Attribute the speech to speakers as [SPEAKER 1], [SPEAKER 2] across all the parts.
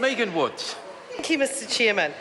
[SPEAKER 1] Megan Woods.
[SPEAKER 2] Thank you, Mr Chairman.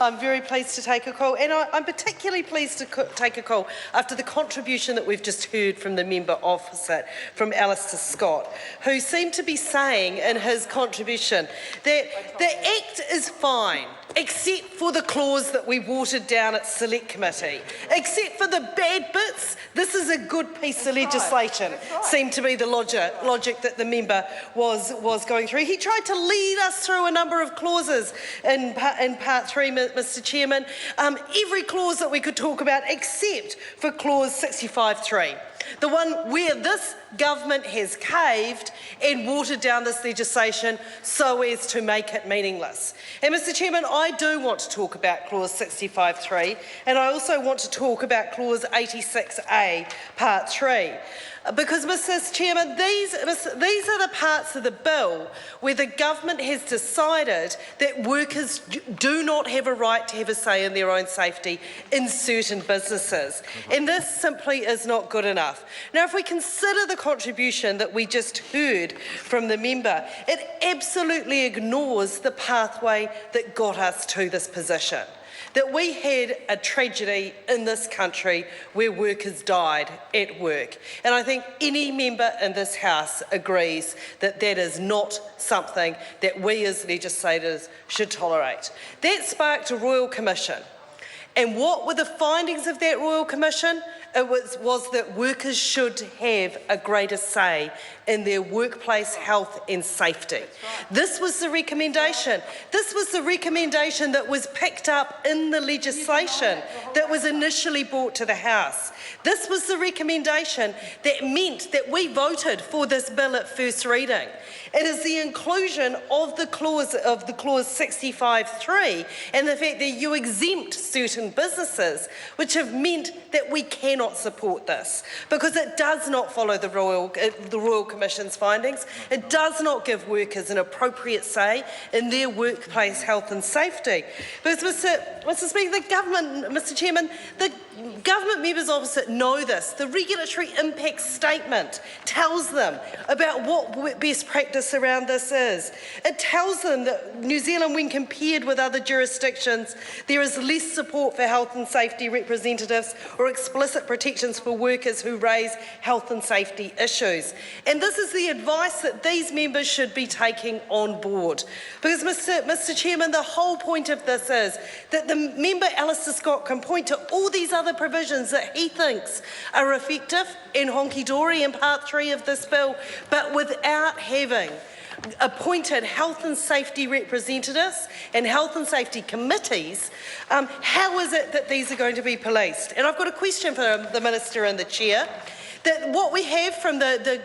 [SPEAKER 2] I'm very pleased to take a call, and I'm particularly pleased to take a call after the contribution that we've just heard from the member opposite, from Alistair Scott, who seemed to be saying in his contribution that the Act is fine, except for the clause that we watered down at Select Committee. Except for the bad bits, this is a good piece of legislation, seemed to be the logic that the member was going through. He tried to lead us through a number of clauses in part 3, Mr Chairman, every clause that we could talk about except for clause 65.3. The one where this government has caved and watered down this legislation so as to make it meaningless. And Mr Chairman, I do want to talk about clause 65.3, and I also want to talk about clause 86A, part 3. Because, Mr Chairman, these are the parts of the bill where the government has decided that workers do not have a right to have a say in their own safety in certain businesses. And this simply is not good enough. Now, if we consider the contribution that we just heard from the member, it absolutely ignores the pathway that got us to this position. That we had a tragedy in this country where workers died at work. And I think any member in this House agrees that that is not something that we as legislators should tolerate. That sparked a Royal Commission. And what were the findings of that Royal Commission? It was that workers should have a greater say in their workplace health and safety. This was the recommendation. This was the recommendation that was picked up in the legislation that was initially brought to the House. This was the recommendation that meant that we voted for this bill at first reading. It is the inclusion of the clause 65.3 and the fact that you exempt certain businesses, which have meant that we cannot support this because it does not follow the Royal Commission's findings. It does not give workers an appropriate say in their workplace health and safety. Because, Mr Speaker, the government, Mr Chairman, the government members opposite know this. The regulatory impact statement tells them about what best practice around this is. It tells them that New Zealand, when compared with other jurisdictions, there is less support for health and safety representatives or explicit protections for workers who raise health and safety issues. And this is the advice that these members should be taking on board. Because, Mr Chairman, the whole point of this is that the member Alistair Scott can point to all these other provisions that he thinks are effective and honky-dory in part 3 of this bill, but without having appointed health and safety representatives and health and safety committees, how is it that these are going to be policed? And I've got a question for the Minister and the Chair. That what we have from the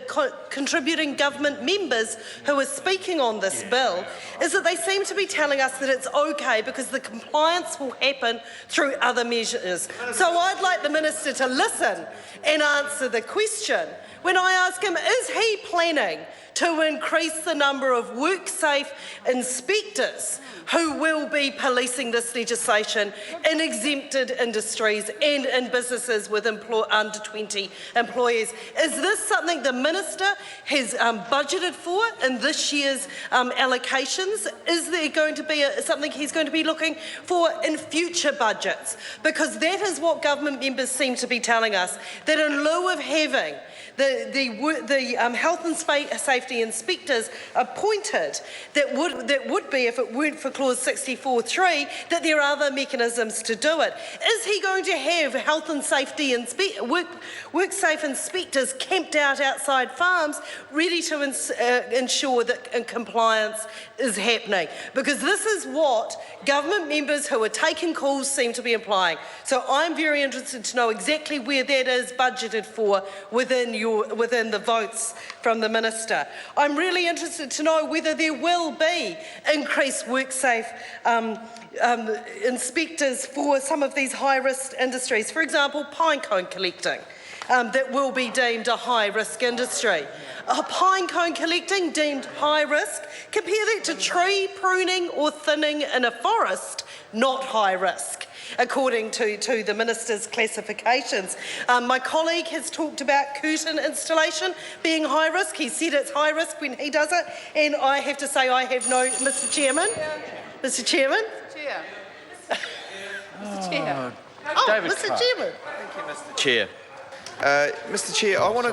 [SPEAKER 2] contributing government members who are speaking on this bill is that they seem to be telling us that it's okay because the compliance will happen through other measures. So I'd like the Minister to listen and answer the question when I ask him, is he planning to increase the number of WorkSafe inspectors who will be policing this legislation in exempted industries and in businesses with under 20 employees? Is this something the Minister has budgeted for in this year's allocations? Is there going to be something he's going to be looking for in future budgets? Because that is what government members seem to be telling us, that in lieu of having the health and safety inspectors appointed, that would be, if it weren't for clause 64.3, that there are other mechanisms to do it. Is he going to have health and safety WorkSafe inspectors camped out outside farms ready to ensure that compliance is happening? Because this is what government members who are taking calls seem to be implying. So I'm very interested to know exactly where that is budgeted for within the votes from the Minister. I'm really interested to know whether there will be increased WorkSafe inspectors for some of these high-risk industries. For example, pine cone collecting, that will be deemed a high-risk industry. Pine cone collecting deemed high risk, compare that to tree pruning or thinning in a forest, not high risk. according to the Minister's classifications. My colleague has talked about curtain installation being high risk. He said it's high risk when he does it, and I have to say I have no... Mr Chairman? Mr Chairman?
[SPEAKER 1] Chair. Mr Chair.
[SPEAKER 2] Oh, Mr Chairman.
[SPEAKER 3] Chair. Mr Chair, I want to